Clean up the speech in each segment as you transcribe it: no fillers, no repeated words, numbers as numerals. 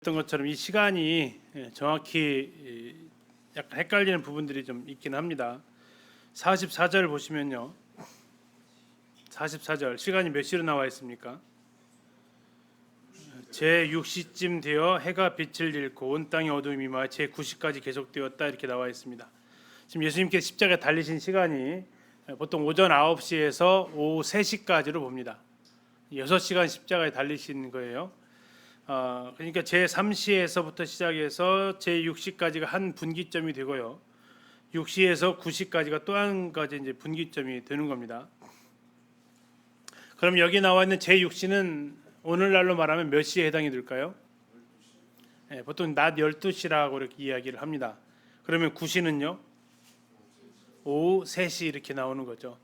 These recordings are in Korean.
했던 것처럼 이 시간이 정확히 약간 헷갈리는 부분들이 좀 있긴 합니다. 44절 보시면요. 44절 시간이 몇 시로 나와 있습니까? 제 6시쯤 되어 해가 빛을 잃고 온 땅의 어둠이 임하 제 9시까지 계속되었다 이렇게 나와 있습니다. 지금 예수님께서 십자가에 달리신 시간이 보통 오전 9시에서 오후 3시까지로 봅니다. 6시간 십자가에 달리신 거예요. 그러니까 제 3시에서부터 시작해서 제 6시까지가 한 분기점이 되고요. 6시에서 9시까지가 또 한 가지 이제 분기점이 되는 겁니다. 그럼 여기 나와 있는 제 6시는 오늘날로 말하면 몇 시에 해당이 될까요? 보통 낮 12시라고 이렇게 이야기를 합니다. 그러면 9시는요? 오후 3시 이렇게 나오는 거죠.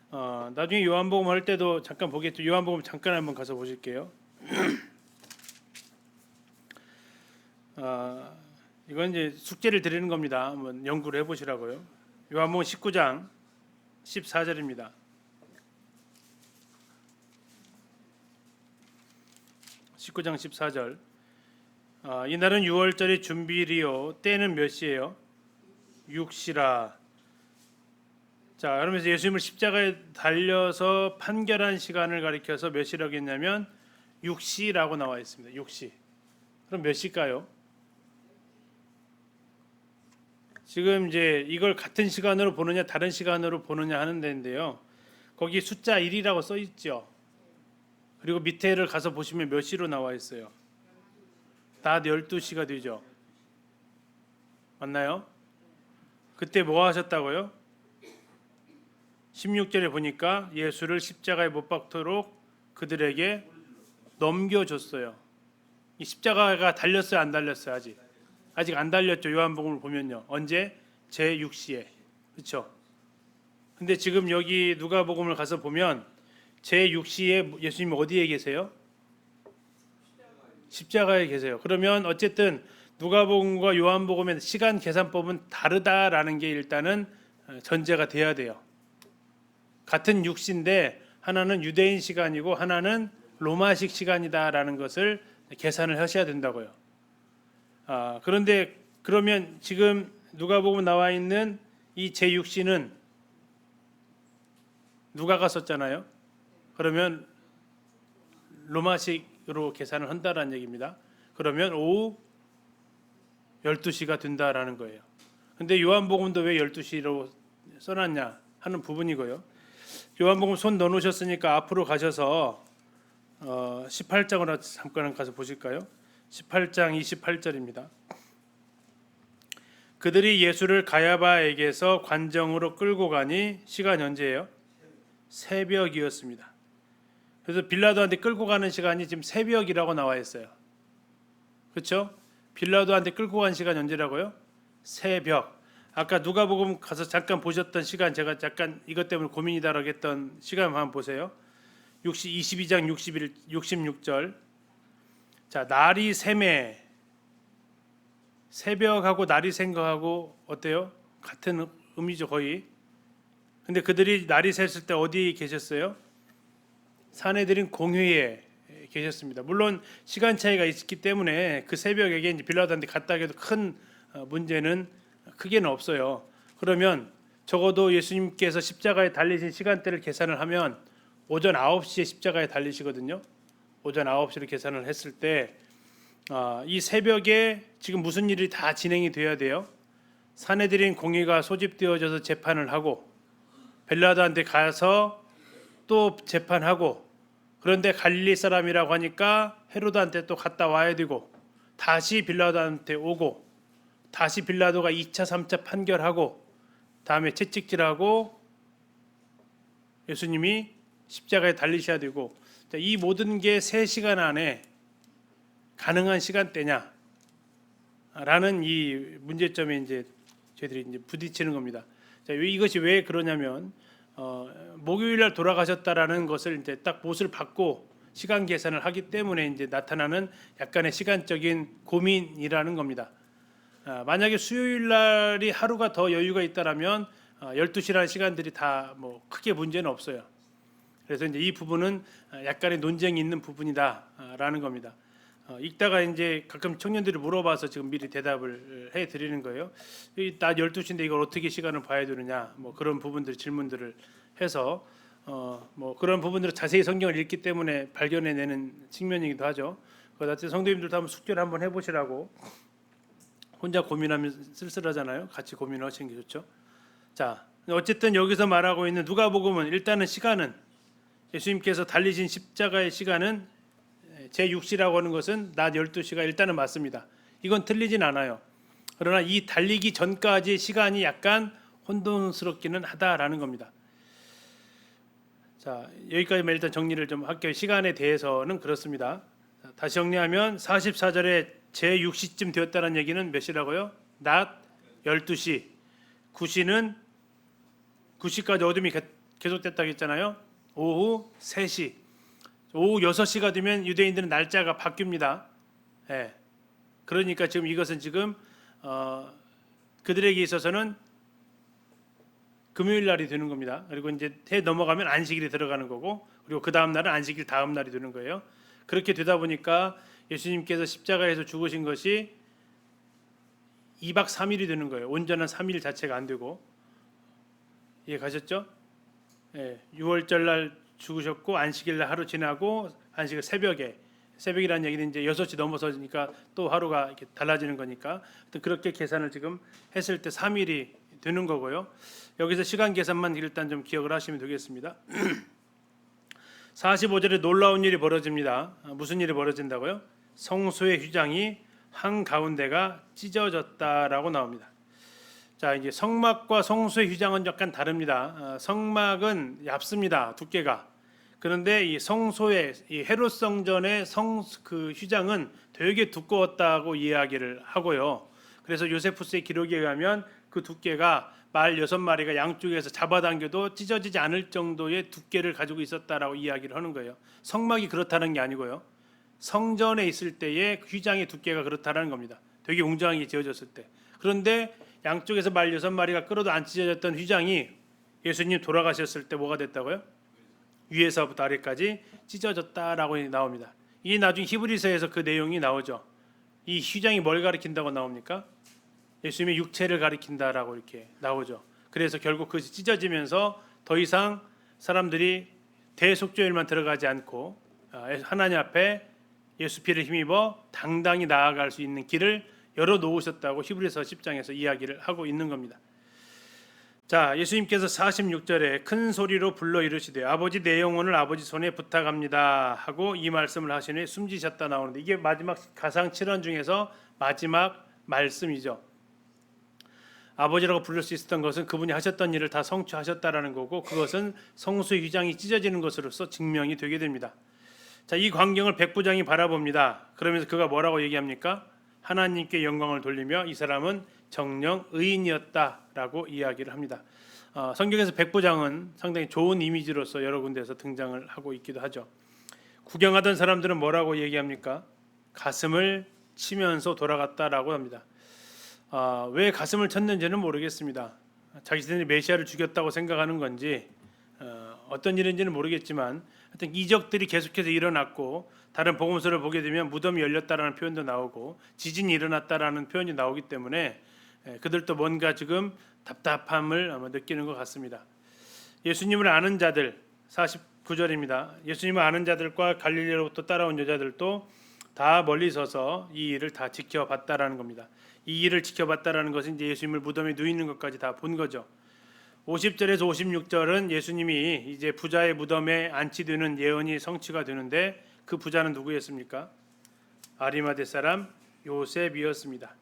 나중에 요한복음 할 때도 잠깐 보겠죠. 요한복음 잠깐 한번 가서 보실게요. 이건 이제 숙제를 드리는 겁니다. 한번 연구를 해보시라고요. 요한복음 19장 14절입니다. 19장 14절. 이날은 6월절의 준비일이요 때는 몇 시예요? 6시라. 자, 그러면서 예수님을 십자가에 달려서 판결한 시간을 가리켜서 몇 시라고 했냐면 6시라고 나와 있습니다. 6시. 그럼 몇 시일까요? 지금 이제 이걸 같은 시간으로 보느냐 다른 시간으로 보느냐 하는 데인데요. 거기 숫자 1이라고 써 있죠. 그리고 밑에를 가서 보시면 몇 시로 나와 있어요. 낮 12시가 되죠. 맞나요? 그때 뭐 하셨다고요? 16절에 보니까 예수를 십자가에 못 박도록 그들에게 넘겨줬어요. 이 십자가가 달렸어요, 안 달렸어요? 아직 안 달렸죠. 요한복음을 보면요. 언제? 제 6시에. 그렇죠? 근데 지금 여기 누가복음을 가서 보면 제 6시에 예수님이 어디에 계세요? 십자가에 계세요. 그러면 어쨌든 누가복음과 요한복음의 시간 계산법은 다르다라는 게 일단은 전제가 돼야 돼요. 같은 6시인데 하나는 유대인 시간이고 하나는 로마식 시간이다라는 것을 계산을 하셔야 된다고요. 그런데 그러면 지금 누가복음 나와 있는 이 제6시는 누가가 썼잖아요. 그러면 로마식으로 계산을 한다라는 얘기입니다. 그러면 오후 12시가 된다라는 거예요. 근데 요한복음도 왜 12시로 써놨냐 하는 부분이고요. 요한복음 손 넣어놓으셨으니까 앞으로 가셔서 18장으로 잠깐 가서 보실까요? 18장 28절입니다. 그들이 예수를 가야바에게서 관정으로 끌고 가니 시간이 언제예요? 새벽이었습니다. 그래서 빌라도한테 끌고 가는 시간이 지금 새벽이라고 나와 있어요. 그렇죠? 빌라도한테 끌고 간 시간이 언제라고요? 새벽. 아까 누가복음 가서 잠깐 보셨던 시간, 제가 잠깐 이것 때문에 고민이다라고 했던 시간 한번 보세요. 22장 66절. 자, 날이 새매. 새벽하고 날이 생거하고 어때요? 같은 의미죠, 거의. 근데 그들이 날이 샜을 때 어디 계셨어요? 사내들인 공회에 계셨습니다. 물론 시간 차이가 있기 때문에 그 새벽에 이제 빌라도한테 갔다 해도 큰 문제는 크게는 없어요. 그러면 적어도 예수님께서 십자가에 달리신 시간대를 계산을 하면 오전 9시에 십자가에 달리시거든요. 오전 9시로 계산을 했을 때 이 새벽에 지금 무슨 일이 다 진행이 돼야 돼요? 사내들인 공의가 소집되어져서 재판을 하고 빌라도한테 가서 또 재판하고 그런데 갈릴리 사람이라고 하니까 헤로드한테 또 갔다 와야 되고 다시 빌라도한테 오고 다시 빌라도가 2차 3차 판결하고 다음에 채찍질하고 예수님이 십자가에 달리셔야 되고 이 모든 게 3시간 안에 가능한 시간대냐 라는 이 문제점에 이제 저희들이 이제 부딪히는 겁니다. 자, 이것이 왜 그러냐면 목요일 날 돌아가셨다라는 것을 이제 딱 못을 받고 시간 계산을 하기 때문에 이제 나타나는 약간의 시간적인 고민이라는 겁니다. 만약에 수요일 날이 하루가 더 여유가 있다라면 12시라는 시간들이 다 뭐 크게 문제는 없어요. 그래서 이제 이 부분은 약간의 논쟁이 있는 부분이다라는 겁니다. 읽다가 이제 가끔 청년들이 물어봐서 지금 미리 대답을 해 드리는 거예요. 낮 12시인데 이걸 어떻게 시간을 봐야 되느냐, 뭐 그런 부분들 질문들을 해서 뭐 그런 부분들을 자세히 성경을 읽기 때문에 발견해내는 측면이기도 하죠. 그래서 성도님들도 한번 숙제를 한번 해보시라고. 혼자 고민하면 쓸쓸하잖아요. 같이 고민하시는 게 좋죠. 자, 어쨌든 여기서 말하고 있는 누가복음은 일단은 시간은 예수님께서 달리신 십자가의 시간은 제6시라고 하는 것은 낮 12시가 일단은 맞습니다. 이건 틀리진 않아요. 그러나 이 달리기 전까지 시간이 약간 혼돈스럽기는 하다라는 겁니다. 자, 여기까지만 일단 정리를 좀 할게요. 시간에 대해서는 그렇습니다. 다시 정리하면 44절에 제6시쯤 되었다는 얘기는 몇 시라고요? 낮 12시. 9시는 9시까지 어둠이 계속됐다고 했잖아요. 오후 3시. 오후 6시가 되면 유대인들은 날짜가 바뀝니다. 예. 그러니까 지금 이것은 지금 그들에게 있어서는 금요일 날이 되는 겁니다. 그리고 이제 해 넘어가면 안식일이 들어가는 거고, 그리고 그 다음 날은 안식일 다음 날이 되는 거예요. 그렇게 되다 보니까 예수님께서 십자가에서 죽으신 것이 2박 3일이 되는 거예요. 온전한 3일 자체가 안 되고. 이해 가셨죠? 예, 6월절 날 죽으셨고 안식일 날 하루 지나고 안식일 새벽이라는 얘기는 이제 6시 넘어서니까 또 하루가 이렇게 달라지는 거니까 그렇게 계산을 지금 했을 때 3일이 되는 거고요. 여기서 시간 계산만 일단 좀 기억을 하시면 되겠습니다. 45절에 놀라운 일이 벌어집니다. 무슨 일이 벌어진다고요? 성소의 휘장이 한가운데가 찢어졌다라고 나옵니다. 자, 이제 성막과 성소의 휘장은 약간 다릅니다. 성막은 얇습니다. 두께가. 그런데 이 성소의 이 헤롯 성전의 그 휘장은 되게 두꺼웠다고 이야기를 하고요. 그래서 요세푸스의 기록에 의하면 그 두께가 말 6마리가 양쪽에서 잡아당겨도 찢어지지 않을 정도의 두께를 가지고 있었다라고 이야기를 하는 거예요. 성막이 그렇다는 게 아니고요. 성전에 있을 때의 휘장의 두께가 그렇다는 겁니다. 되게 웅장하게 지어졌을 때. 그런데 양쪽에서 말 6마리가 끌어도 안 찢어졌던 휘장이 예수님 돌아가셨을 때 뭐가 됐다고요? 위에서부터 아래까지 찢어졌다라고 나옵니다. 이 나중에 히브리서에서 그 내용이 나오죠. 이 휘장이 뭘 가리킨다고 나옵니까? 예수님의 육체를 가리킨다라고 이렇게 나오죠. 그래서 결국 그것이 찢어지면서 더 이상 사람들이 대속죄일만 들어가지 않고 하나님 앞에 예수 피를 힘입어 당당히 나아갈 수 있는 길을 열어 놓으셨다고 히브리서 10장에서 이야기를 하고 있는 겁니다. 자, 예수님께서 46절에 큰 소리로 불러 이르시되 아버지 내 영혼을 아버지 손에 부탁합니다 하고 이 말씀을 하시니 숨지셨다 나오는데 이게 마지막 가상 7원 중에서 마지막 말씀이죠. 아버지라고 부를 수 있었던 것은 그분이 하셨던 일을 다 성취하셨다라는 거고 그것은 성소의 휘장이 찢어지는 것으로서 증명이 되게 됩니다. 자, 이 광경을 백부장이 바라봅니다. 그러면서 그가 뭐라고 얘기합니까? 하나님께 영광을 돌리며 이 사람은 정령 의인이었다라고 이야기를 합니다. 성경에서 백부장은 상당히 좋은 이미지로서 여러 군데에서 등장을 하고 있기도 하죠. 구경하던 사람들은 뭐라고 얘기합니까? 가슴을 치면서 돌아갔다라고 합니다. 왜 가슴을 쳤는지는 모르겠습니다. 자기들이 메시아를 죽였다고 생각하는 건지 어떤 일인지는 모르겠지만 하여튼 이적들이 계속해서 일어났고 다른 복음서를 보게 되면 무덤이 열렸다라는 표현도 나오고 지진이 일어났다라는 표현이 나오기 때문에 그들도 뭔가 지금 답답함을 아마 느끼는 것 같습니다. 예수님을 아는 자들 49절입니다. 예수님을 아는 자들과 갈릴리로부터 따라온 여자들도 다 멀리 서서 이 일을 다 지켜봤다라는 겁니다. 이 일을 지켜봤다라는 것은 이제 예수님을 무덤에 누이는 것까지 다 본 거죠. 50절에서 56절은 예수님이 이제 부자의 무덤에 안치되는 예언이 성취가 되는데 그 부자는 누구였습니까? 아리마대 사람 요셉이었습니다.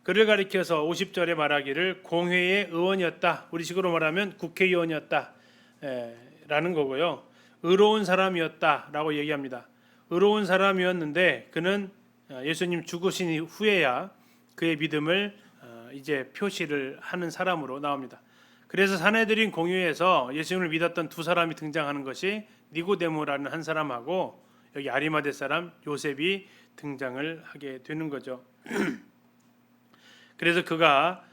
그를 가리켜서 50절에 말하기를 공회의 의원이었다. 우리식으로 말하면 국회의원이었다 라는 거고요. 의로운 사람이었다라고 얘기합니다. 의로운 사람이었는데 그는 예수님 죽으신 후에야 그의 믿음을 이제 표시를 하는 사람으로 나옵니다. 그래서 산헤드린 공회에서 예수님을 믿었던 두 사람이 등장하는 것이 니고데모라는 한 사람하고 여기 아리마대 사람 요셉이 등장을 하게 되는 거죠. 그래서 그가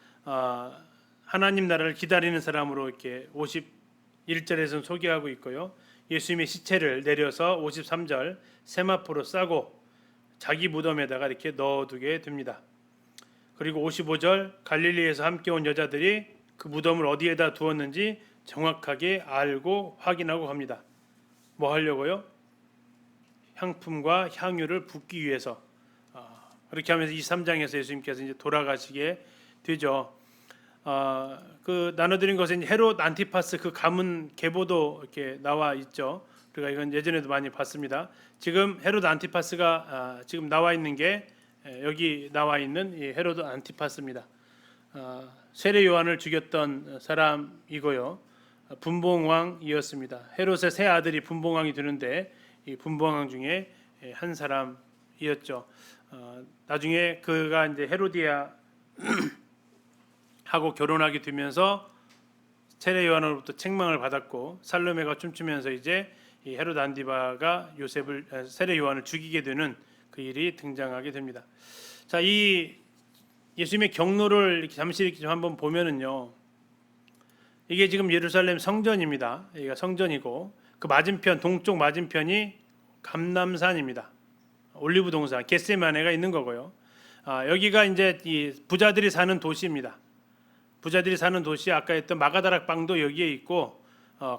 하나님 나라를 기다리는 사람으로 이렇게 51절에서는 소개하고 있고요. 예수님의 시체를 내려서 53절 세마포로 싸고 자기 무덤에다가 이렇게 넣어두게 됩니다. 그리고 55절 갈릴리에서 함께 온 여자들이 그 무덤을 어디에다 두었는지 정확하게 알고 확인하고 갑니다. 뭐 하려고요? 향품과 향유를 붓기 위해서. 그렇게 하면서 23장에서 예수님께서 이제 돌아가시게 되죠. 그 나눠드린 것은 헤롯 안티파스 그 가문 계보도 이렇게 나와 있죠. 우리가 이건 예전에도 많이 봤습니다. 지금 헤롯 안티파스가 지금 나와 있는 게 여기 나와 있는 이 헤롯 안티파스입니다. 세례 요한을 죽였던 사람이고요. 분봉왕이었습니다. 헤롯의 세 아들이 분봉왕이 되는데 이 분봉왕 중에 한 사람이었죠. 나중에 그가 이제 헤로디아 하고 결혼하게 되면서 세례 요한으로부터 책망을 받았고 살로메가 춤추면서 이제 이 헤롯 안디바가 세례 요한을 죽이게 되는 그 일이 등장하게 됩니다. 자, 이 예수님의 경로를 이렇게 잠시 이렇게 좀 한번 보면은요. 이게 지금 예루살렘 성전입니다. 여기가 성전이고 그 맞은편 동쪽 맞은편이 감람산입니다. 올리브 동산 겟세마네가 있는 거고요. 여기가 이제 이 부자들이 사는 도시입니다. 부자들이 사는 도시 아까 했던 마가다락방도 여기에 있고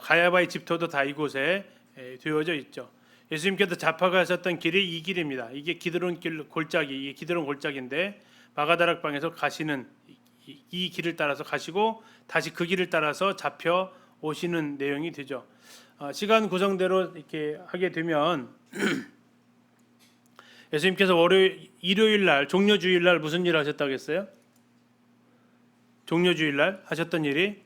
가야바의 집터도 다 이곳에 되어져 있죠. 예수님께서 잡아가셨던 길이 이 길입니다. 이게 기드론 길 골짜기, 이게 기드론 골짜기인데 마가다락방에서 가시는 이 길을 따라서 가시고 다시 그 길을 따라서 잡혀 오시는 내용이 되죠. 시간 구성대로 이렇게 하게 되면 예수님께서 일요일 날 종려주일 날 무슨 일을 하셨다고 했어요? 종려주일 날 하셨던 일이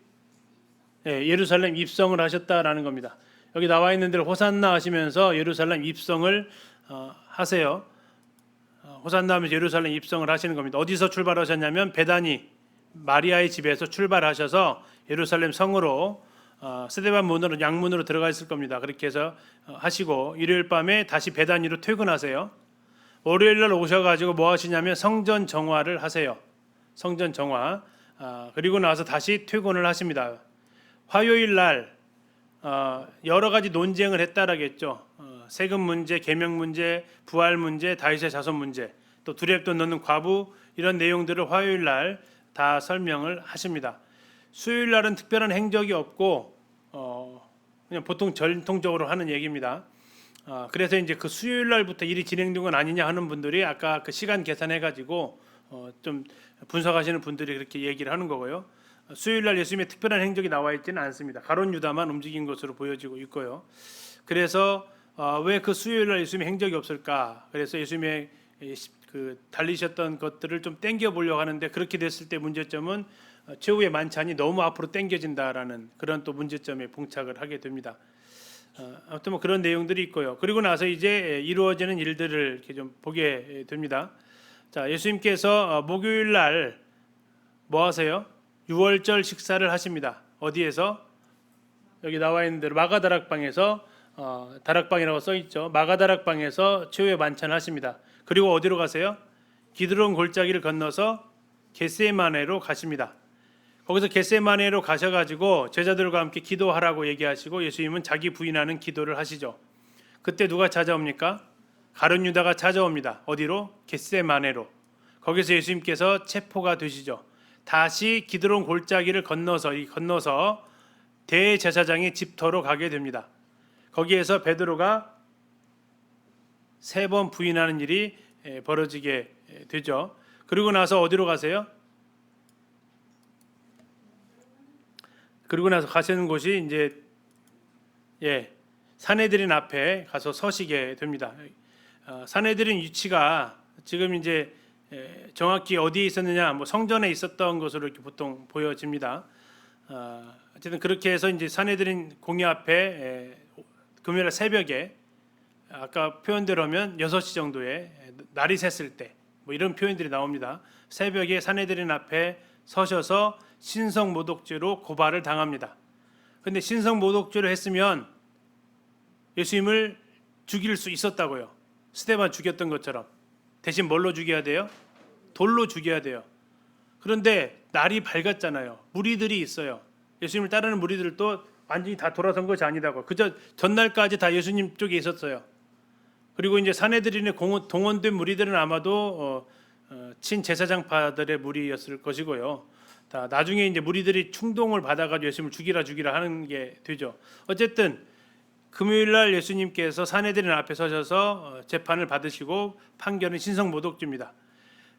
예루살렘 입성을 하셨다라는 겁니다. 여기 나와 있는 대로 호산나 하시면서 예루살렘 입성을 하세요. 호산나 하면서 예루살렘 입성을 하시는 겁니다. 어디서 출발하셨냐면 베다니 마리아의 집에서 출발하셔서 예루살렘 성으로 스데반 문으로 양문으로 들어가 있을 겁니다. 그렇게 해서 하시고 일요일 밤에 다시 베다니로 퇴근하세요. 월요일 날 오셔가지고 뭐 하시냐면 성전 정화를 하세요. 성전 정화. 그리고 나서 다시 퇴근을 하십니다. 화요일 날 여러 가지 논쟁을 했다라겠죠. 세금 문제, 계명 문제, 부활 문제, 다윗의 자손 문제, 또 두렙돈 넣는 과부 이런 내용들을 화요일 날 다 설명을 하십니다. 수요일 날은 특별한 행적이 없고 그냥 보통 전통적으로 하는 얘기입니다. 그래서 이제 그 수요일 날부터 일이 진행된 건 아니냐 하는 분들이 아까 그 시간 계산해가지고 좀 분석하시는 분들이 그렇게 얘기를 하는 거고요. 수요일 날 예수님의 특별한 행적이 나와 있지는 않습니다. 가룟 유다만 움직인 것으로 보여지고 있고요. 그래서 왜 그 수요일 날 예수님의 행적이 없을까? 그래서 예수님의 그 달리셨던 것들을 좀 땡겨 보려고 하는데 그렇게 됐을 때 문제점은 최후의 만찬이 너무 앞으로 땡겨진다라는 그런 또 문제점에 봉착을 하게 됩니다. 아무튼 뭐 그런 내용들이 있고요. 그리고 나서 이제 이루어지는 일들을 이렇게 좀 보게 됩니다. 자, 예수님께서 목요일 날 뭐 하세요? 유월절 식사를 하십니다. 어디에서? 여기 나와 있는 대로 마가다락방에서 다락방이라고 써 있죠. 마가다락방에서 최후의 만찬을 하십니다. 그리고 어디로 가세요? 기드론 골짜기를 건너서 겟세마네로 가십니다. 거기서 겟세마네로 가셔가지고 제자들과 함께 기도하라고 얘기하시고 예수님은 자기 부인하는 기도를 하시죠. 그때 누가 찾아옵니까? 가룟 유다가 찾아옵니다. 어디로? 겟세마네로. 거기서 예수님께서 체포가 되시죠. 다시 기드론 골짜기를 건너서 대제사장의 집터로 가게 됩니다. 거기에서 베드로가 3번 부인하는 일이 벌어지게 되죠. 그리고 나서 어디로 가세요? 그리고 나서 가시는 곳이 이제 산헤드린 앞에 가서 서시게 됩니다. 산헤드린 위치가 지금 이제 정확히 어디에 있었느냐, 뭐 성전에 있었던 것으로 이렇게 보통 보여집니다. 어쨌든 그렇게 해서 이제 산헤드린 공회 앞에 금요일 새벽에 아까 표현대로 하면 6시 정도에 날이 샜을 때 뭐 이런 표현들이 나옵니다. 새벽에 산헤드린 앞에 서셔서 신성 모독죄로 고발을 당합니다. 그런데 신성 모독죄를 했으면 예수님을 죽일 수 있었다고요. 스데반 죽였던 것처럼. 대신 뭘로 죽여야 돼요? 돌로 죽여야 돼요. 그런데 날이 밝았잖아요. 무리들이 있어요. 예수님을 따르는 무리들도 완전히 다 돌아선 것이 아니다고. 그저 전날까지 다 예수님 쪽에 있었어요. 그리고 이제 사내들인에 동원된 무리들은 아마도 친제사장파들의 무리였을 것이고요. 다 나중에 이제 무리들이 충동을 받아가지고 예수님을 죽이라 하는 게 되죠. 어쨌든 금요일 날 예수님께서 사내들인 앞에 서셔서 재판을 받으시고 판결은 신성모독죄입니다.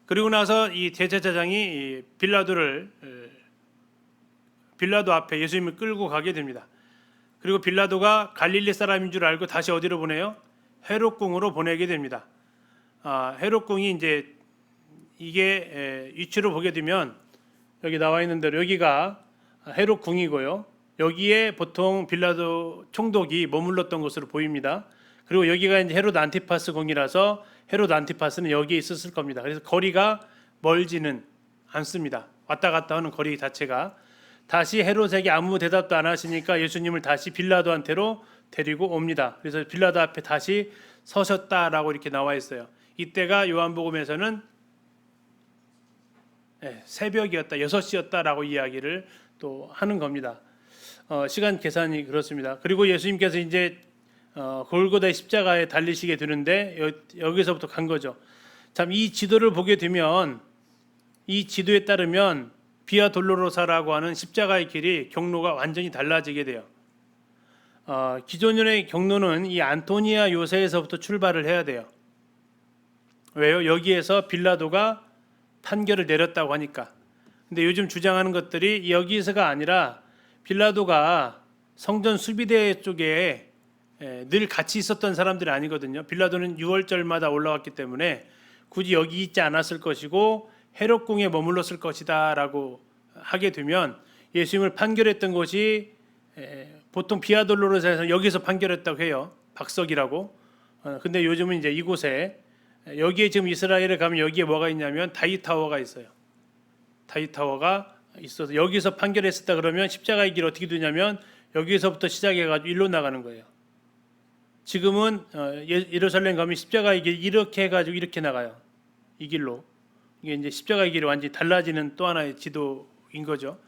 그리고 나서 이 대제사장이 빌라도 앞에 예수님을 끌고 가게 됩니다. 그리고 빌라도가 갈릴리 사람인 줄 알고 다시 어디로 보내요? 헤롯궁으로 보내게 됩니다. 헤롯궁이 이제 이게 위치로 보게 되면 여기 나와 있는 대로 여기가 헤롯궁이고요. 여기에 보통 빌라도 총독이 머물렀던 것으로 보입니다. 그리고 여기가 이제 헤롯 안티파스 궁이라서 헤롯 안티파스는 여기에 있었을 겁니다. 그래서 거리가 멀지는 않습니다. 왔다 갔다 하는 거리 자체가. 다시 헤롯에게 아무 대답도 안 하시니까 예수님을 다시 빌라도한테로 데리고 옵니다. 그래서 빌라도 앞에 다시 서셨다라고 이렇게 나와 있어요. 이때가 요한복음에서는 새벽이었다, 6시였다라고 이야기를 또 하는 겁니다. 시간 계산이 그렇습니다. 그리고 예수님께서 이제 골고다의 십자가에 달리시게 되는데 여기서부터 간 거죠. 참 이 지도를 보게 되면 이 지도에 따르면 비아 돌로로사라고 하는 십자가의 길이 경로가 완전히 달라지게 돼요. 기존의 경로는 이 안토니아 요새에서부터 출발을 해야 돼요. 왜요? 여기에서 빌라도가 판결을 내렸다고 하니까. 근데 요즘 주장하는 것들이 여기서가 아니라 빌라도가 성전 수비대 쪽에 늘 같이 있었던 사람들이 아니거든요. 빌라도는 6월절마다 올라왔기 때문에 굳이 여기 있지 않았을 것이고 헤롯궁에 머물렀을 것이다라고 하게 되면 예수님을 판결했던 것이 보통 비아돌로로사에서 여기서 판결했다고 해요. 박석이라고. 근데 요즘은 이제 이곳에 여기에 지금 이스라엘에 가면 여기에 뭐가 있냐면 다윗타워가 있어요. 다윗타워가 있어서 여기서 판결했었다 그러면 십자가의 길 어떻게 되냐면 여기서부터 시작해가지고 일로 나가는 거예요. 지금은 예루살렘 가면 십자가의 길 이렇게 해가지고 이렇게 나가요. 이 길로. 이게 이제 십자가의 길이 완전히 달라지는 또 하나의 지도인 거죠.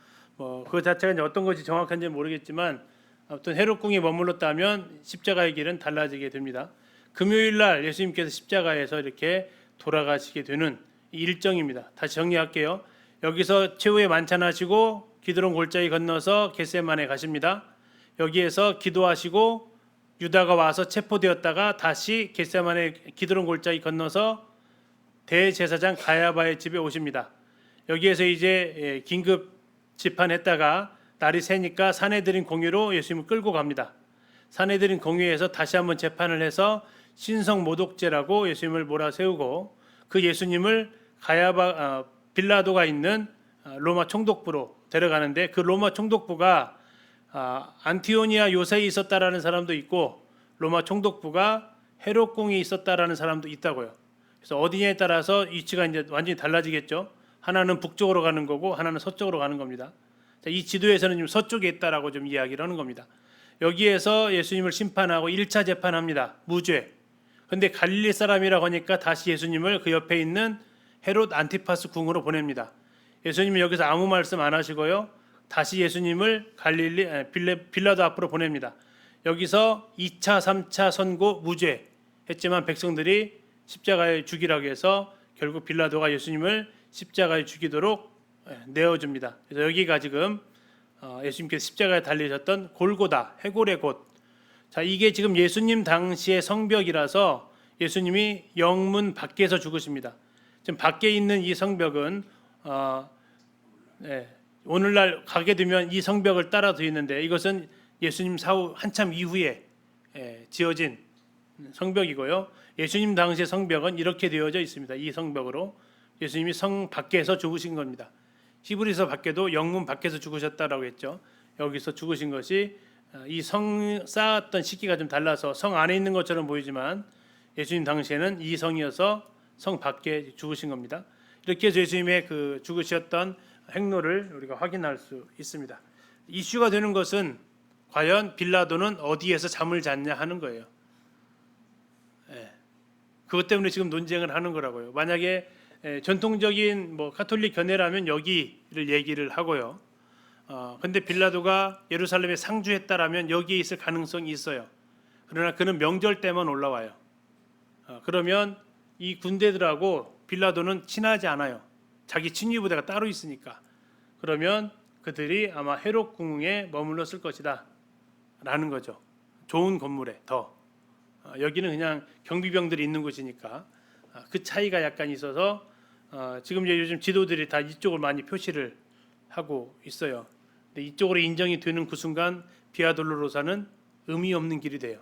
그 자체가 이제 어떤 것이 정확한지는 모르겠지만 아무튼 헤롯궁에 머물렀다면 십자가의 길은 달라지게 됩니다. 금요일 날 예수님께서 십자가에서 이렇게 돌아가시게 되는 일정입니다. 다시 정리할게요. 여기서 최후의 만찬하시고 기드론 골짜기 건너서 겟세마네 가십니다. 여기에서 기도하시고 유다가 와서 체포되었다가 다시 겟세마네 기드론 골짜기 건너서 대제사장 가야바의 집에 오십니다. 여기에서 이제 긴급 집판했다가 날이 새니까 사내들인 공유로 예수님을 끌고 갑니다. 사내들인 공유에서 다시 한번 재판을 해서 신성모독죄라고 예수님을 몰아세우고 그 예수님을 빌라도가 있는 로마 총독부로 데려가는데 그 로마 총독부가 안티오니아 요새에 있었다라는 사람도 있고 로마 총독부가 헤롯궁이 있었다라는 사람도 있다고요. 그래서 어디냐에 따라서 위치가 이제 완전히 달라지겠죠. 하나는 북쪽으로 가는 거고 하나는 서쪽으로 가는 겁니다. 이 지도에서는 좀 서쪽에 있다라고 좀 이야기를 하는 겁니다. 여기에서 예수님을 심판하고 1차 재판합니다. 무죄. 그런데 갈릴리 사람이라고 하니까 다시 예수님을 그 옆에 있는 헤롯 안티파스 궁으로 보냅니다. 예수님은 여기서 아무 말씀 안 하시고요. 다시 예수님을 빌라도 앞으로 보냅니다. 여기서 2차, 3차 선고 무죄 했지만 백성들이 십자가에 죽이라고 해서 결국 빌라도가 예수님을 십자가에 죽이도록 내어줍니다. 그래서 여기가 지금 예수님께서 십자가에 달리셨던 골고다, 해골의 곳. 자, 이게 지금 예수님 당시의 성벽이라서 예수님이 영문 밖에서 죽으십니다. 지금 밖에 있는 이 성벽은 오늘날 가게 되면 이 성벽을 따라 되어 있는데 이것은 예수님 사후 한참 이후에 지어진 성벽이고요. 예수님 당시의 성벽은 이렇게 되어져 있습니다. 이 성벽으로 예수님이 성 밖에서 죽으신 겁니다. 히브리서 밖에도 영문 밖에서 죽으셨다라고 했죠. 여기서 죽으신 것이 이 성 쌓았던 시기가 좀 달라서 성 안에 있는 것처럼 보이지만 예수님 당시에는 이 성이어서 성 밖에 죽으신 겁니다. 이렇게 해서 예수님의 그 죽으셨던 행로를 우리가 확인할 수 있습니다. 이슈가 되는 것은 과연 빌라도는 어디에서 잠을 잤냐 하는 거예요. 그것 때문에 지금 논쟁을 하는 거라고요. 만약에 전통적인 가톨릭 견해라면 여기를 얘기를 하고요. 근데 빌라도가 예루살렘에 상주했다라면 여기에 있을 가능성이 있어요. 그러나 그는 명절 때만 올라와요. 그러면 이 군대들하고 빌라도는 친하지 않아요. 자기 친위부대가 따로 있으니까. 그러면 그들이 아마 헤롯 궁에 머물렀을 것이다 라는 거죠. 좋은 건물에 더. 여기는 그냥 경비병들이 있는 곳이니까 그 차이가 약간 있어서 지금 이제 요즘 지도들이 다 이쪽을 많이 표시를 하고 있어요. 근데 이쪽으로 인정이 되는 그 순간 비아 돌로로사는 의미 없는 길이 돼요.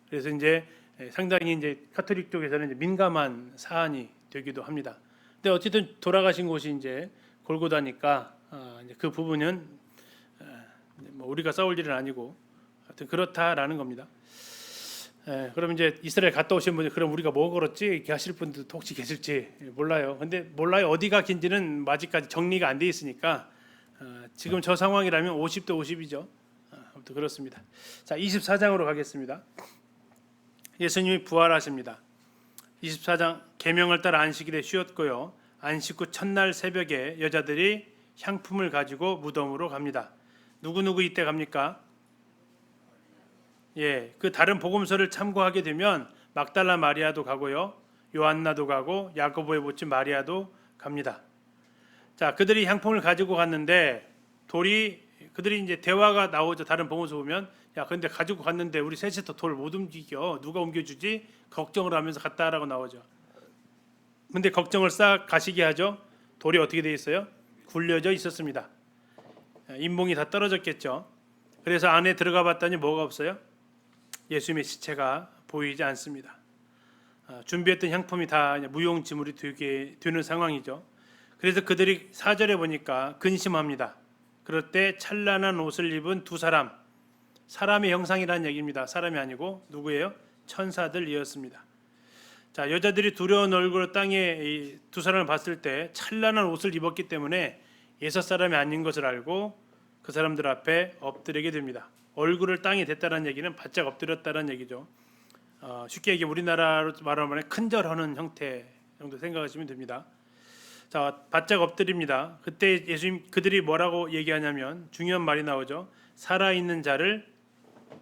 그래서 이제 상당히 이제 카톨릭 쪽에서는 이제 민감한 사안이 되기도 합니다. 근데 어쨌든 돌아가신 곳이 이제 골고다니까 이제 그 부분은 뭐 우리가 싸울 일은 아니고 하여튼 그렇다라는 겁니다. 그럼 이제 이스라엘 갔다 오신 분들 그럼 우리가 뭐 걸었지 이렇게 하실 분들도 혹시 계실지 몰라요. 근데 몰라요. 어디가 긴지는 아직까지 정리가 안 돼 있으니까 지금 저 상황이라면 50대 50이죠. 아무튼 그렇습니다. 자, 24장으로 가겠습니다. 예수님이 부활하십니다. 24장 계명을 따라 안식일에 쉬었고요. 안식 후 첫날 새벽에 여자들이 향품을 가지고 무덤으로 갑니다. 누구 이때 갑니까? 그 다른 복음서를 참고하게 되면 막달라 마리아도 가고요. 요한나도 가고 야고보의 모친 마리아도 갑니다. 자, 그들이 향품을 가지고 갔는데 그들이 이제 대화가 나오죠. 다른 복음서 보면 야, 근데 가지고 갔는데 우리 셋이서 돌 못 움직여. 누가 옮겨주지? 걱정을 하면서 갔다라고 나오죠. 근데 걱정을 싹 가시게 하죠. 돌이 어떻게 돼 있어요? 굴려져 있었습니다. 인봉이 다 떨어졌겠죠. 그래서 안에 들어가 봤더니 뭐가 없어요? 예수님의 시체가 보이지 않습니다. 준비했던 향품이 다 무용지물이 되는 상황이죠. 그래서 그들이 4절에 보니까 근심합니다. 그럴 때 찬란한 옷을 입은 두 사람의 형상이라는 얘기입니다. 사람이 아니고 누구예요? 천사들이었습니다. 자, 여자들이 두려운 얼굴로 땅에 이 두 사람을 봤을 때 찬란한 옷을 입었기 때문에 예섯 사람이 아닌 것을 알고 그 사람들 앞에 엎드리게 됩니다. 얼굴을 땅에 댔다는 얘기는 바짝 엎드렸다는 얘기죠. 쉽게 얘기해 우리나라로 말하면 큰절하는 형태 정도 생각하시면 됩니다. 자, 바짝 엎드립니다. 그때 예수님 그들이 뭐라고 얘기하냐면 중요한 말이 나오죠. 살아있는 자를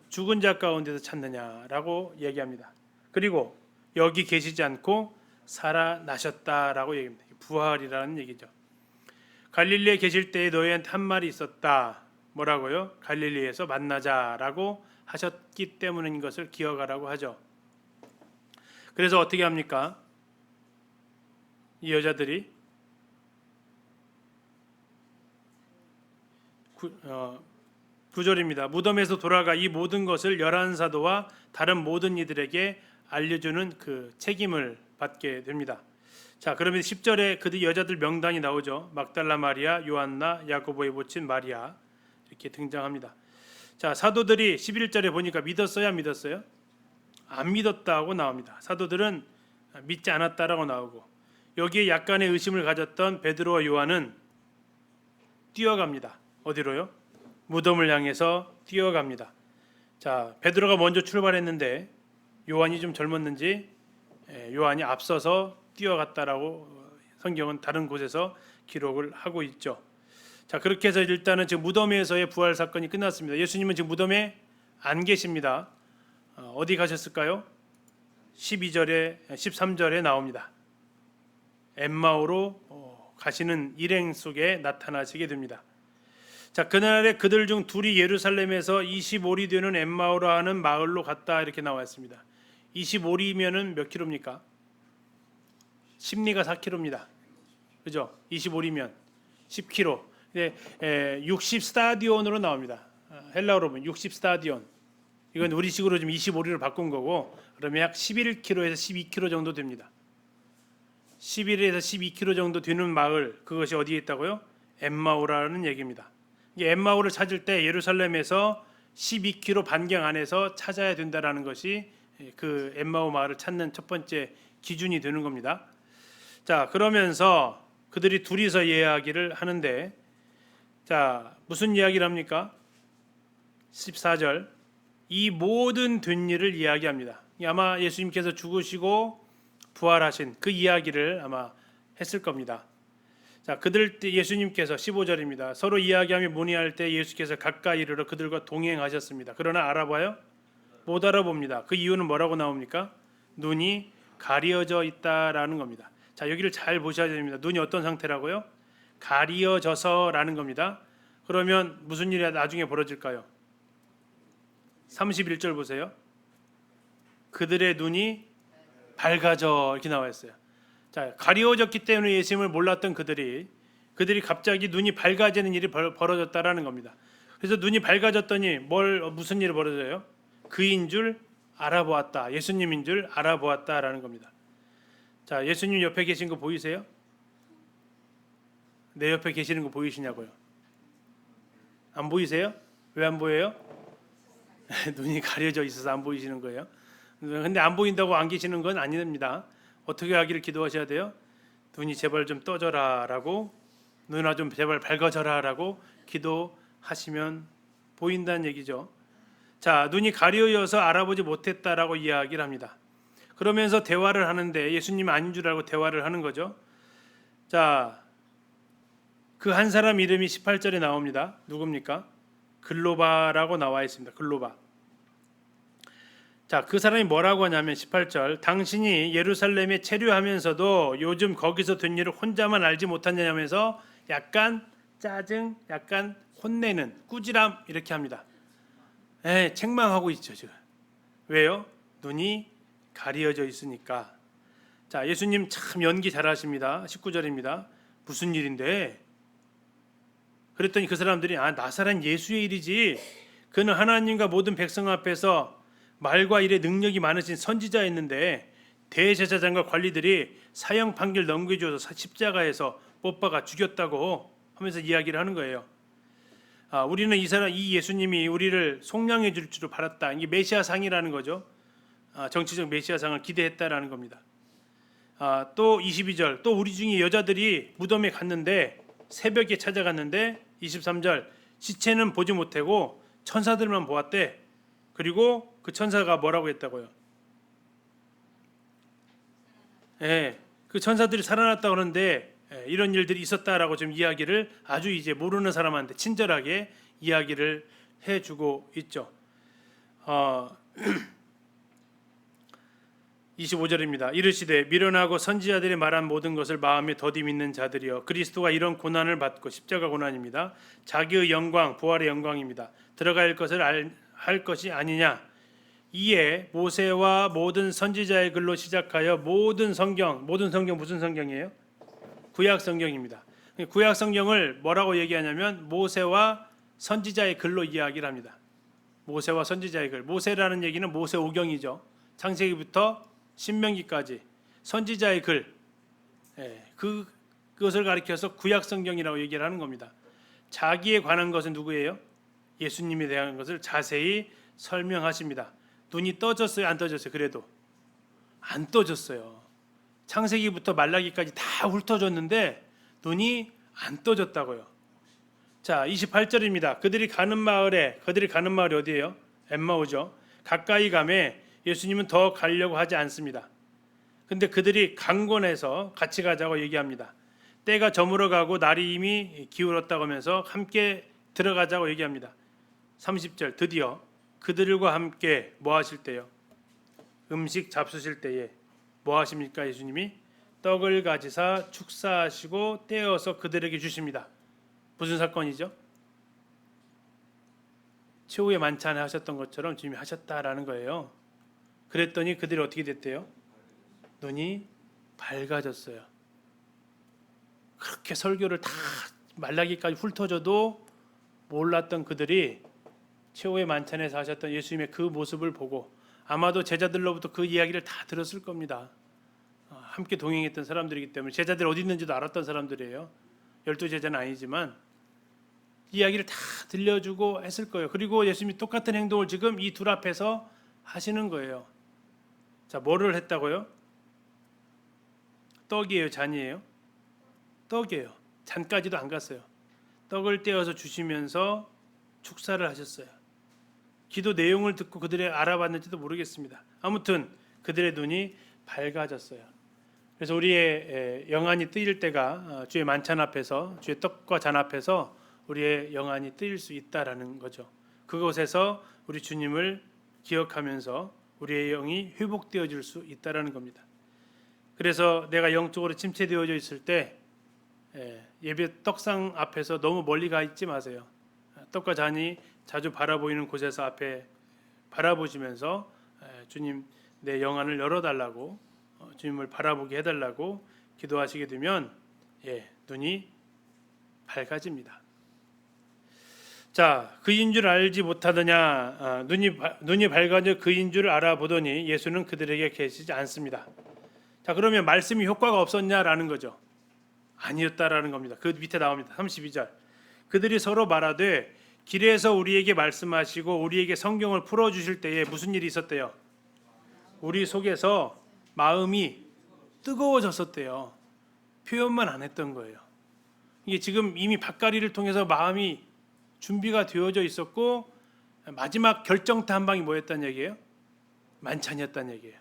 죽은 자 가운데서 찾느냐라고 얘기합니다. 그리고 여기 계시지 않고 살아나셨다라고 얘기합니다. 부활이라는 얘기죠. 갈릴리에 계실 때에 너희한테 한 말이 있었다. 뭐라고요? 갈릴리에서 만나자라고 하셨기 때문인 것을 기억하라고 하죠. 그래서 어떻게 합니까? 이 여자들이 9절입니다. 무덤에서 돌아가 이 모든 것을 11사도와 다른 모든 이들에게 알려주는 그 책임을 받게 됩니다. 자, 그러면 10절에 그들 여자들 명단이 나오죠. 막달라 마리아, 요한나, 야고보의 모친 마리아 이렇게 등장합니다. 자, 사도들이 11절에 보니까 믿었어요, 안 믿었어요? 안 믿었다고 나옵니다. 사도들은 믿지 않았다라고 나오고 여기에 약간의 의심을 가졌던 베드로와 요한은 뛰어갑니다. 어디로요? 무덤을 향해서 뛰어갑니다. 자, 베드로가 먼저 출발했는데 요한이 좀 젊었는지 요한이 앞서서 뛰어갔다라고 성경은 다른 곳에서 기록을 하고 있죠. 자, 그렇게 해서 일단은 지금 무덤에서의 부활 사건이 끝났습니다. 예수님은 지금 무덤에 안 계십니다. 어디 가셨을까요? 13절에 나옵니다. 엠마오로 가시는 일행 속에 나타나시게 됩니다. 자, 그날에 그들 중 둘이 예루살렘에서 25리 되는 엠마오로 하는 마을로 갔다 이렇게 나와 있습니다. 25리면은 몇 킬로입니까? 심리가 4킬로입니다. 그죠? 25리면 10킬로. 60 스타디온으로 나옵니다. 헬라어로 보면 60 스타디온. 이건 우리식으로 좀 25리로 바꾼 거고 그러면 약 11km에서 12km 정도 됩니다. 11에서 12km 정도 되는 마을 그것이 어디에 있다고요? 엠마오라는 얘기입니다. 엠마오를 찾을 때 예루살렘에서 12km 반경 안에서 찾아야 된다라는 것이 그 엠마오 마을을 찾는 첫 번째 기준이 되는 겁니다. 자, 그러면서 그들이 둘이서 이야기를 하는데 자, 무슨 이야기를 합니까? 14절 이 모든 된 일을 이야기합니다. 아마 예수님께서 죽으시고 부활하신 그 이야기를 아마 했을 겁니다. 자, 예수님께서 15절입니다. 서로 이야기하며 문의할 때 예수께서 가까이 이르러 그들과 동행하셨습니다. 그러나 알아봐요? 못 알아봅니다. 그 이유는 뭐라고 나옵니까? 눈이 가려져 있다라는 겁니다. 자, 여기를 잘 보셔야 됩니다. 눈이 어떤 상태라고요? 가려져서라는 겁니다. 그러면 무슨 일이 나중에 벌어질까요? 31절 보세요. 그들의 눈이 밝아져 이렇게 나와 있어요. 자, 가려졌기 때문에 예수님을 몰랐던 그들이 갑자기 눈이 밝아지는 일이 벌어졌다라는 겁니다. 그래서 눈이 밝아졌더니 무슨 일이 벌어져요? 그인 줄 알아보았다. 예수님인 줄 알아보았다라는 겁니다. 자, 예수님 옆에 계신 거 보이세요? 내 옆에 계시는 거 보이시냐고요? 안 보이세요? 왜 안 보여요? 눈이 가려져 있어서 안 보이시는 거예요. 근데 안 보인다고 안 계시는 건 아닙니다. 어떻게 하기를 기도하셔야 돼요? 눈이 제발 좀 떠져라라고, 눈아 좀 제발 밝아져라라고 기도하시면 보인다는 얘기죠. 자, 눈이 가려져서 알아보지 못했다라고 이야기를 합니다. 그러면서 대화를 하는데 예수님 아닌 줄 알고 대화를 하는 거죠. 자, 그 한 사람 이름이 18절에 나옵니다. 누굽니까? 글로바라고 나와 있습니다. 글로바. 자, 그 사람이 뭐라고 하냐면 18절, 당신이 예루살렘에 체류하면서도 요즘 거기서 된 일을 혼자만 알지 못하냐면서 약간 짜증, 약간 혼내는, 꾸지람 이렇게 합니다. 책망하고 있죠 지금. 왜요? 눈이 가려져 있으니까. 자, 예수님 참 연기 잘하십니다. 19절입니다. 무슨 일인데? 그랬더니 그 사람들이 나사렛 예수의 일이지. 그는 하나님과 모든 백성 앞에서 말과 일에 능력이 많으신 선지자였는데 대제사장과 관리들이 사형 판결 넘겨줘서 십자가에서 못 박아 죽였다고 하면서 이야기를 하는 거예요. 우리는 이 예수님이 우리를 속량해 줄 줄 알았다. 이게 메시아상이라는 거죠. 정치적 메시아상을 기대했다라는 겁니다. 또 22절, 또 우리 중에 여자들이 무덤에 갔는데 새벽에 찾아갔는데 23절, 시체는 보지 못하고 천사들만 보았대. 그리고 그 천사가 뭐라고 했다고요? 그 천사들이 살아났다고 하는데 이런 일들이 있었다라고 좀 이야기를 아주 이제 모르는 사람한테 친절하게 이야기를 해주고 있죠. 25절입니다. 이르시되 미련하고 선지자들이 말한 모든 것을 마음에 더디 믿는 자들이여, 그리스도가 이런 고난을 받고, 십자가 고난입니다. 자기의 영광, 부활의 영광입니다. 들어갈 것을 할 것이 아니냐. 이에 모세와 모든 선지자의 글로 시작하여 모든 성경 무슨 성경이에요? 구약 성경입니다. 구약 성경을 뭐라고 얘기하냐면 모세와 선지자의 글로 이야기를 합니다. 모세와 선지자의 글. 모세라는 얘기는 모세오경이죠. 창세기부터 신명기까지 선지자의 글, 그것을 가리켜서 구약 성경이라고 얘기를 하는 겁니다. 자기에 관한 것은 누구예요? 예수님에 대한 것을 자세히 설명하십니다. 눈이 떠졌어요, 안 떠졌어요? 그래도 안 떠졌어요. 창세기부터 말라기까지 다 훑어줬는데 눈이 안 떠졌다고요. 자, 28절입니다. 그들이 가는 마을이 어디예요? 엠마오죠. 가까이 가매 예수님은 더 가려고 하지 않습니다. 근데 그들이 강권해서 같이 가자고 얘기합니다. 때가 저물어가고 날이 이미 기울었다고 하면서 함께 들어가자고 얘기합니다. 30절, 드디어 그들과 함께 뭐 하실 때요? 음식 잡수실 때에 뭐 하십니까? 예수님이 떡을 가지사 축사하시고 떼어서 그들에게 주십니다. 무슨 사건이죠? 최후의 만찬에 하셨던 것처럼 주님이 하셨다라는 거예요. 그랬더니 그들이 어떻게 됐대요? 눈이 밝아졌어요. 그렇게 설교를 다 말라기까지 훑어줘도 몰랐던 그들이 최후의 만찬에서 하셨던 예수님의 그 모습을 보고 아마도 제자들로부터 그 이야기를 다 들었을 겁니다. 함께 동행했던 사람들이기 때문에 제자들이 어디 있는지도 알았던 사람들이에요. 12제자는 아니지만 이야기를 다 들려주고 했을 거예요. 그리고 예수님이 똑같은 행동을 지금 이 둘 앞에서 하시는 거예요. 자, 뭐를 했다고요? 떡이에요, 잔이에요? 떡이에요. 잔까지도 안 갔어요. 떡을 떼어서 주시면서 축사를 하셨어요. 기도 내용을 듣고 그들이 알아봤는지도 모르겠습니다. 아무튼 그들의 눈이 밝아졌어요. 그래서 우리의 영안이 뜨일 때가 주의 만찬 앞에서, 주의 떡과 잔 앞에서 우리의 영안이 뜨일 수 있다라는 거죠. 그곳에서 우리 주님을 기억하면서 우리의 영이 회복되어질 수 있다라는 겁니다. 그래서 내가 영적으로 침체되어져 있을 때 예배 떡상 앞에서 너무 멀리 가 있지 마세요. 떡과 잔이 자주 바라보이는 곳에서 앞에 바라보시면서 주님 내 영안을 열어달라고 주님을 바라보게 해달라고 기도하시게 되면 눈이 밝아집니다. 자, 그인 줄 알지 못하더냐. 눈이 밝아져 그인 줄 알아보더니 예수는 그들에게 계시지 않습니다. 자, 그러면 말씀이 효과가 없었냐라는 거죠. 아니었다라는 겁니다. 그 밑에 나옵니다. 32절. 그들이 서로 말하되 길에서 우리에게 말씀하시고 우리에게 성경을 풀어주실 때에 무슨 일이 있었대요? 우리 속에서 마음이 뜨거워졌었대요. 표현만 안 했던 거예요. 이게 지금 이미 밭가리를 통해서 마음이 준비가 되어져 있었고 마지막 결정타 한 방이 뭐였단 얘기예요? 만찬이었단 얘기예요.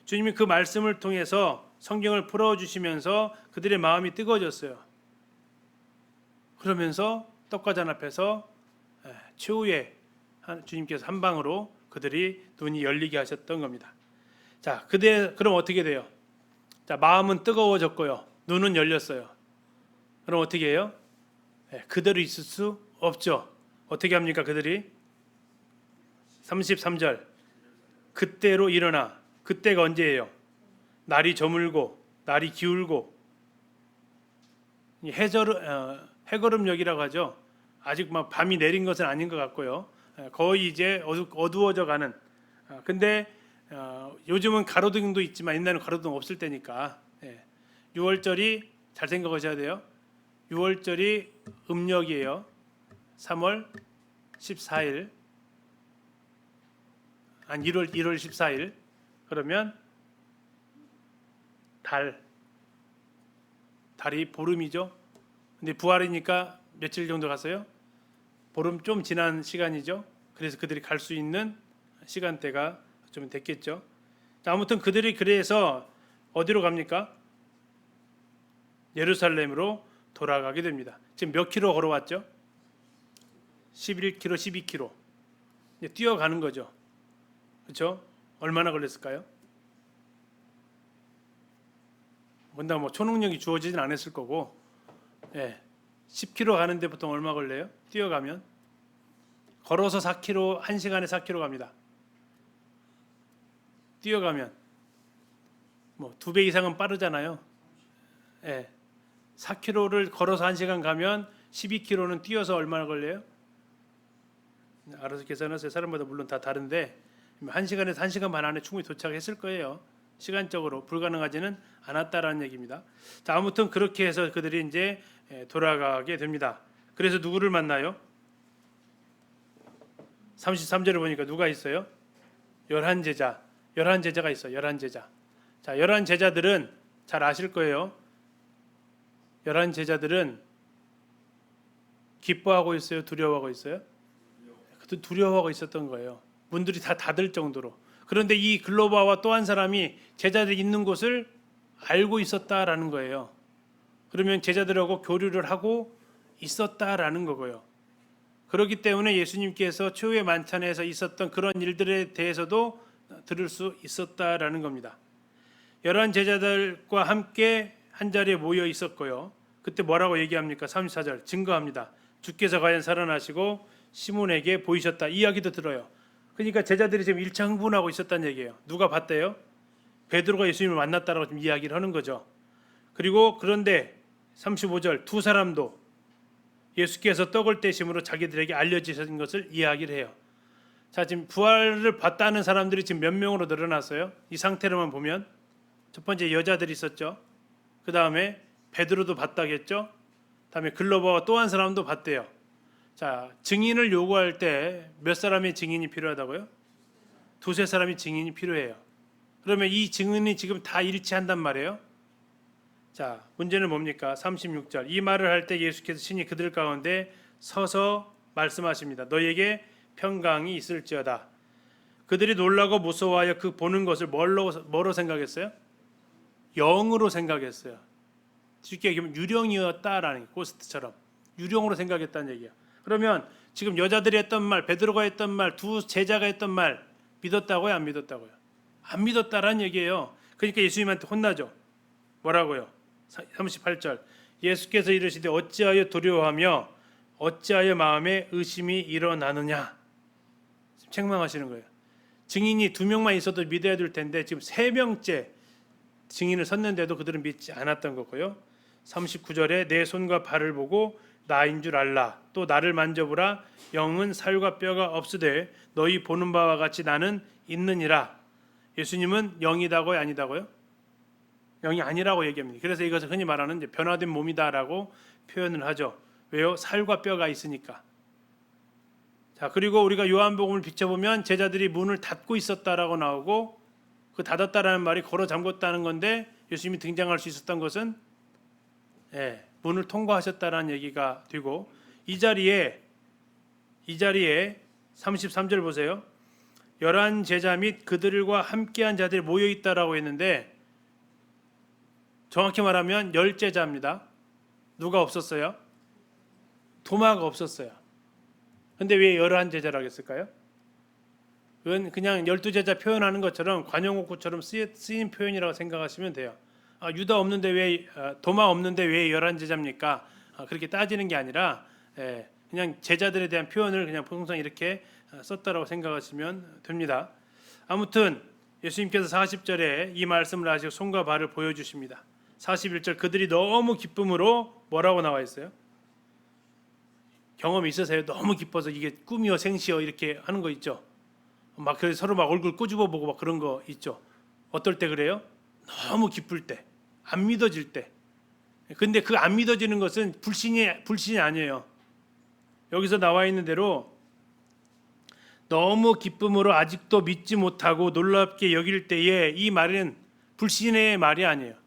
주님이 그 말씀을 통해서 성경을 풀어주시면서 그들의 마음이 뜨거워졌어요. 그러면서 떡과 잔 앞에서 최후의 주님께서 한 방으로 그들이 눈이 열리게 하셨던 겁니다. 자, 그럼 어떻게 돼요? 자, 마음은 뜨거워졌고요. 눈은 열렸어요. 그럼 어떻게 해요? 그대로 있을 수 없죠. 어떻게 합니까? 그들이 33절 그때로 일어나. 그때가 언제예요? 날이 저물고 날이 기울고 해거름역이라고 하죠. 아직 막 밤이 내린 것은 아닌 것 같고요. 거의 이제 어두워져 가는. 근데 요즘은 가로등도 있지만 옛날에는 가로등 없을 때니까 6월절이 잘 생각하셔야 돼요. 6월절이 음력이에요. 3월 14일 한 1월 14일 그러면 달이 보름이죠. 근데 부활이니까 며칠 정도 갔어요? 보름 좀 지난 시간이죠. 그래서 그들이 갈 수 있는 시간대가 좀 됐겠죠. 자, 아무튼 그들이 그래서 어디로 갑니까? 예루살렘으로 돌아가게 됩니다. 지금 몇 킬로 걸어왔죠? 11킬로, 12킬로. 이제 뛰어가는 거죠. 그렇죠? 얼마나 걸렸을까요? 뭔가 뭐 초능력이 주어지진 않았을 거고 10킬로 가는데 보통 얼마 걸려요? 뛰어가면 걸어서 4킬로 1시간에 4킬로 갑니다. 뛰어가면 뭐 2배 이상은 빠르잖아요. 4킬로를 걸어서 1시간 가면 12킬로는 뛰어서 얼마나 걸려요? 알아서 계산하세요. 사람마다 물론 다 다른데 1시간에서 1시간 반 안에 충분히 도착했을 거예요. 시간적으로 불가능하지는 않았다라는 얘기입니다. 자, 아무튼 그렇게 해서 그들이 이제 돌아가게 됩니다. 그래서 누구를 만나요? 33절을 보니까 누가 있어요? 11제자. 11제자가 있어요. 11제자. 자, 11제자들은 잘 아실 거예요. 11제자들은 기뻐하고 있어요? 두려워하고 있어요? 두려워하고 있었던 거예요. 문들이 다 닫을 정도로. 그런데 이 글로바와 또 한 사람이 제자들이 있는 곳을 알고 있었다라는 거예요. 그러면 제자들하고 교류를 하고 있었다라는 거고요. 그렇기 때문에 예수님께서 최후의 만찬에서 있었던 그런 일들에 대해서도 들을 수 있었다라는 겁니다. 11 제자들과 함께 한 자리에 모여 있었고요. 그때 뭐라고 얘기합니까? 34절 증거합니다. 주께서 과연 살아나시고 시몬에게 보이셨다. 이야기도 들어요. 그러니까 제자들이 지금 1차 흥분하고 있었다는 얘기예요. 누가 봤대요? 베드로가 예수님을 만났다라고 지금 이야기를 하는 거죠. 그리고 그런데 35절 두 사람도 예수께서 떡을 떼심으로 자기들에게 알려지신 것을 이야기를 해요. 자, 지금 부활을 봤다는 사람들이 지금 몇 명으로 늘어났어요? 이 상태로만 보면 첫 번째 여자들이 있었죠. 그 다음에 베드로도 봤다겠죠. 다음에 글로바와 또 한 사람도 봤대요. 자, 증인을 요구할 때 몇 사람의 증인이 필요하다고요? 두세 사람의 증인이 필요해요. 그러면 이 증인이 지금 다 일치한단 말이에요. 자, 문제는 뭡니까? 36절. 이 말을 할 때 예수께서 친히 그들 가운데 서서 말씀하십니다. 너희에게 평강이 있을지어다. 그들이 놀라고 무서워하여 그 보는 것을 뭐로 생각했어요? 영으로 생각했어요. 쉽게 얘기하면 유령이었다라는 고스트처럼 유령으로 생각했다는 얘기예요. 그러면 지금 여자들이 했던 말, 베드로가 했던 말, 두 제자가 했던 말 믿었다고요? 안 믿었다고요? 안 믿었다라는 얘기예요. 그러니까 예수님한테 혼나죠. 뭐라고요? 38절. 예수께서 이르시되 어찌하여 두려워하며 어찌하여 마음에 의심이 일어나느냐. 책망하시는 거예요. 증인이 2명만 있어도 믿어야 될 텐데 지금 3명째 증인을 섰는데도 그들은 믿지 않았던 거고요. 39절에 내 손과 발을 보고 나인 줄 알라. 또 나를 만져보라. 영은 살과 뼈가 없으되 너희 보는 바와 같이 나는 있느니라. 예수님은 영이다고요, 아니다고요? 영이 아니라고 얘기합니다. 그래서 이것을 흔히 말하는 이제 변화된 몸이다라고 표현을 하죠. 왜요? 살과 뼈가 있으니까. 자, 그리고 우리가 요한복음을 비춰보면 제자들이 문을 닫고 있었다라고 나오고 그 닫았다라는 말이 걸어 잠궜다는 건데 예수님이 등장할 수 있었던 것은 문을 통과하셨다라는 얘기가 되고 이 자리에 33절 보세요. 11 제자 및 그들과 함께한 자들이 모여 있다라고 했는데 정확히 말하면 10제자입니다. 누가 없었어요? 도마가 없었어요. 근데 왜 11제자라고 했을까요? 그건 그냥 12제자 표현하는 것처럼 관용어구처럼 쓰인 표현이라고 생각하시면 돼요. 유다 없는데 왜 도마 없는데 왜 11제자입니까? 그렇게 따지는 게 아니라 그냥 제자들에 대한 표현을 그냥 통상 이렇게 썼다라고 생각하시면 됩니다. 아무튼 예수님께서 40절에 이 말씀을 하시고 손과 발을 보여주십니다. 41절 그들이 너무 기쁨으로 뭐라고 나와 있어요? 경험이 있으세요? 너무 기뻐서 이게 꿈이여 생시여 이렇게 하는 거 있죠. 막 그래서 서로 막 얼굴 꼬집어 보고 막 그런 거 있죠. 어떨 때 그래요? 너무 기쁠 때, 안 믿어질 때. 근데 그 안 믿어지는 것은 불신이 아니에요. 여기서 나와 있는 대로 너무 기쁨으로 아직도 믿지 못하고 놀랍게 여길 때에 이 말은 불신의 말이 아니에요.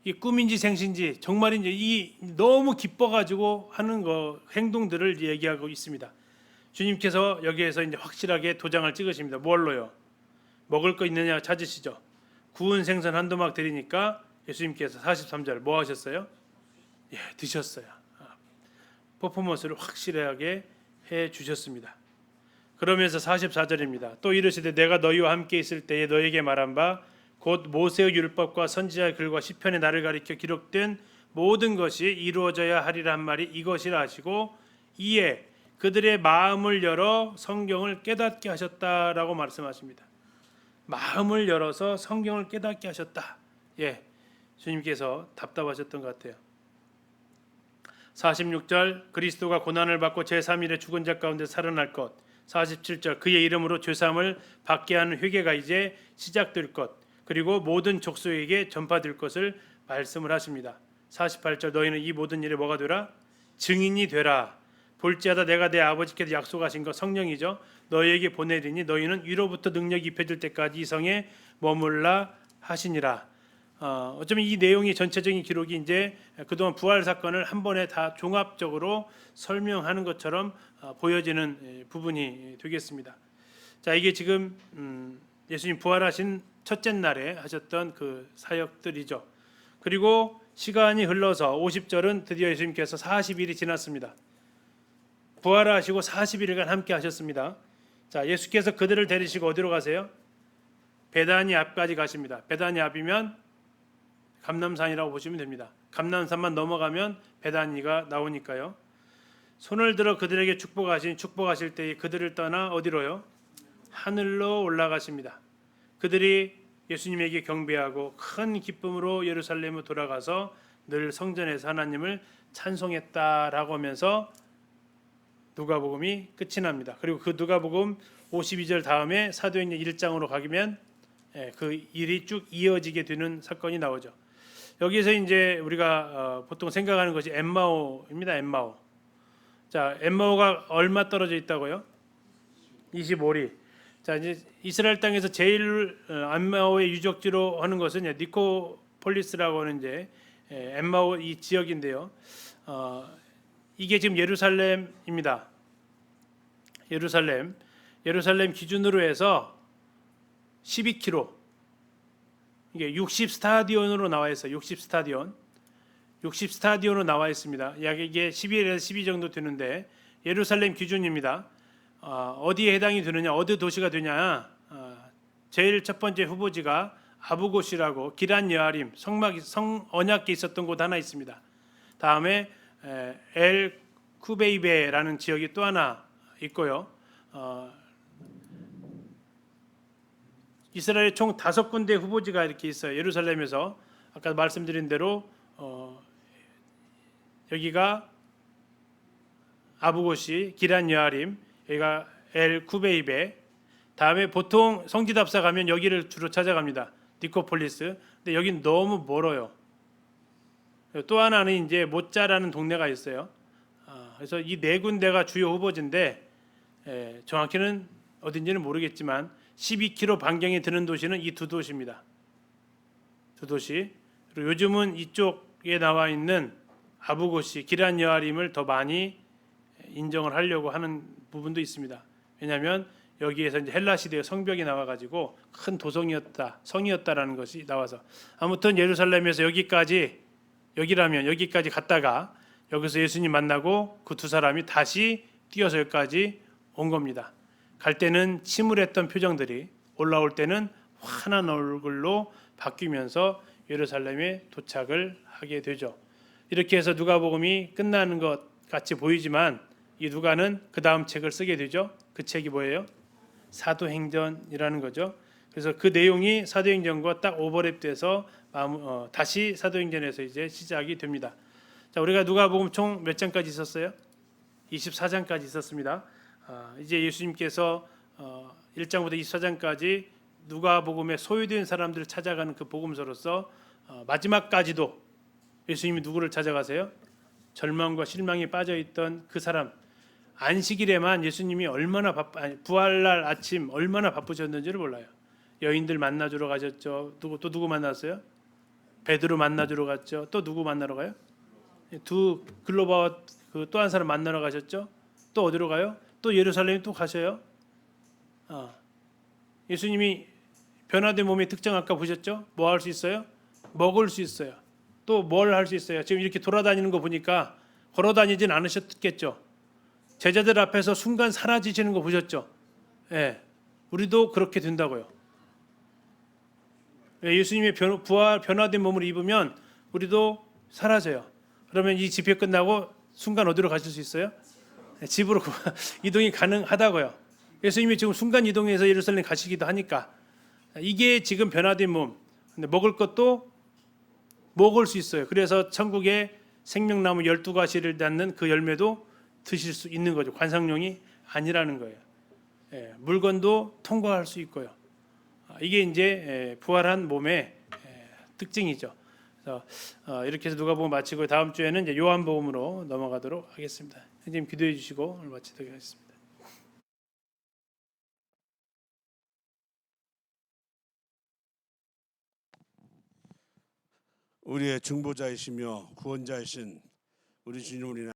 이 꿈인지 생신지 정말인지 이 너무 기뻐가지고 하는 거 행동들을 얘기하고 있습니다. 주님께서 여기에서 이제 확실하게 도장을 찍으십니다. 뭘로요? 먹을 거 있느냐 찾으시죠. 구운 생선 한 도막 드리니까 예수님께서 43절 뭐 하셨어요? 드셨어요. 퍼포먼스를 확실하게 해 주셨습니다. 그러면서 44절입니다. 또 이르시되 내가 너희와 함께 있을 때에 너희에게 말한 바 곧 모세의 율법과 선지자의 글과 시편에 나를 가리켜 기록된 모든 것이 이루어져야 하리라 한 말이 이것이라 하시고 이에 그들의 마음을 열어 성경을 깨닫게 하셨다라고 말씀하십니다. 마음을 열어서 성경을 깨닫게 하셨다. 주님께서 답답하셨던 것 같아요. 46절 그리스도가 고난을 받고 제3일에 죽은 자 가운데 살아날 것. 47절 그의 이름으로 죄사함을 받게 하는 회개가 이제 시작될 것. 그리고 모든 족속에게 전파될 것을 말씀을 하십니다. 48절 너희는 이 모든 일에 뭐가 되라? 증인이 되라. 볼지어다 내가 내 아버지께서 약속하신 것 성령이죠. 너희에게 보내리니 너희는 위로부터 능력이 입혀질 때까지 이 성에 머물라 하시니라. 어쩌면 이 내용이 전체적인 기록이 이제 그동안 부활 사건을 한 번에 다 종합적으로 설명하는 것처럼 보여지는 부분이 되겠습니다. 자, 이게 지금 예수님 부활하신 첫째 날에 하셨던 그 사역들이죠. 그리고 시간이 흘러서 50절은 드디어 예수님께서 40일이 지났습니다. 부활하시고 40일간 함께 하셨습니다. 자, 예수께서 그들을 데리시고 어디로 가세요? 베다니 앞까지 가십니다. 베다니 앞이면 감람산이라고 보시면 됩니다. 감람산만 넘어가면 베다니가 나오니까요. 손을 들어 그들에게 축복하실 때에 그들을 떠나 어디로요? 하늘로 올라가십니다. 그들이 예수님에게 경배하고 큰 기쁨으로 예루살렘으로 돌아가서 늘 성전에서 하나님을 찬송했다라고 하면서 누가복음이 끝이 납니다. 그리고 그 누가복음 52절 다음에 사도행전 1장으로 가면 그 일이 쭉 이어지게 되는 사건이 나오죠. 여기서 이제 우리가 보통 생각하는 것이 엠마오입니다. 엠마오. 자, 엠마오가 얼마 떨어져 있다고요? 25리. 자, 이제 이스라엘 땅에서 제일 엠마오의 유적지로 하는 것은 니코폴리스라고 하는 이제 엠마오 이 지역인데요. 이게 지금 예루살렘입니다. 예루살렘 기준으로 해서 12km. 이게 60 스타디온으로 나와 있어요. 60 스타디온으로 나와 있습니다. 약 이게 11에서 12 정도 되는데 예루살렘 기준입니다. 어디에 해당이 되느냐, 어디 도시가 되냐. 제일 첫 번째 후보지가 아부곳이라고 기란 여아림 성언약궤 있었던 곳 하나 있습니다. 다음에 엘 쿠베이베라는 지역이 또 하나 있고요. 이스라엘 총 5군데 후보지가 이렇게 있어요. 예루살렘에서 아까 말씀드린 대로 여기가 아부곳이 기란 여아림, 여기가 엘 쿠베이베. 다음에 보통 성지답사 가면 여기를 주로 찾아갑니다. 니코폴리스. 근데 여긴 너무 멀어요. 또 하나는 이제 모짜라는 동네가 있어요. 그래서 이 네 군데가 주요 후보지인데 정확히는 어딘지는 모르겠지만 12km 반경에 드는 도시는 이 두 도시입니다. 두 도시. 그리고 요즘은 이쪽에 나와 있는 아부곳이 기란 여아림을 더 많이 인정을 하려고 하는 부분도 있습니다. 왜냐하면 여기에서 이제 헬라 시대의 성벽이 나와가지고 큰 도성이었다, 성이었다라는 것이 나와서 아무튼 예루살렘에서 여기라면 여기까지 갔다가 여기서 예수님 만나고 그 두 사람이 다시 뛰어서 여기까지 온 겁니다. 갈 때는 침울했던 표정들이 올라올 때는 환한 얼굴로 바뀌면서 예루살렘에 도착을 하게 되죠. 이렇게 해서 누가복음이 끝나는 것 같이 보이지만 이 누가는 그 다음 책을 쓰게 되죠. 그 책이 뭐예요? 사도행전이라는 거죠. 그래서 그 내용이 사도행전과 딱 오버랩돼서 다시 사도행전에서 이제 시작이 됩니다. 자, 우리가 누가복음 총 몇 장까지 있었어요? 24장까지 있었습니다. 이제 예수님께서 1장부터 24장까지 누가복음에 소유된 사람들을 찾아가는 그 복음서로서 마지막까지도 예수님이 누구를 찾아가세요? 절망과 실망에 빠져있던 그 사람. 안식일에만 예수님이 얼마나 부활날 아침 얼마나 바쁘셨는지를 몰라요. 여인들 만나주러 가셨죠. 누구 만났어요? 베드로 만나주러 갔죠. 또 누구 만나러 가요? 두 글로바와 또 한 사람 만나러 가셨죠. 또 어디로 가요? 또 예루살렘 또 가셔요. 예수님이 변화된 몸의 특징 아까 보셨죠? 뭐 할 수 있어요? 먹을 수 있어요. 또 뭘 할 수 있어요? 지금 이렇게 돌아다니는 거 보니까 걸어다니진 않으셨겠죠. 제자들 앞에서 순간 사라지시는 거 보셨죠? 예, 우리도 그렇게 된다고요. 예수님의 변화된 몸을 입으면 우리도 사라져요. 그러면 이 집회 끝나고 순간 어디로 가실 수 있어요? 집으로 이동이 가능하다고요. 예수님이 지금 순간 이동해서 예루살렘 가시기도 하니까 이게 지금 변화된 몸. 근데 먹을 것도 먹을 수 있어요. 그래서 천국의 생명나무 12가지를 닫는 그 열매도 드실 수 있는 거죠. 관상용이 아니라는 거예요. 물건도 통과할 수 있고요. 이게 이제 부활한 몸의 특징이죠. 그래서 이렇게 해서 누가복음 마치고 다음 주에는 이제 요한복음으로 넘어가도록 하겠습니다. 선생님 기도해 주시고 오늘 마치도록 하겠습니다. 우리의 중보자이시며 구원자이신 우리 주님 우리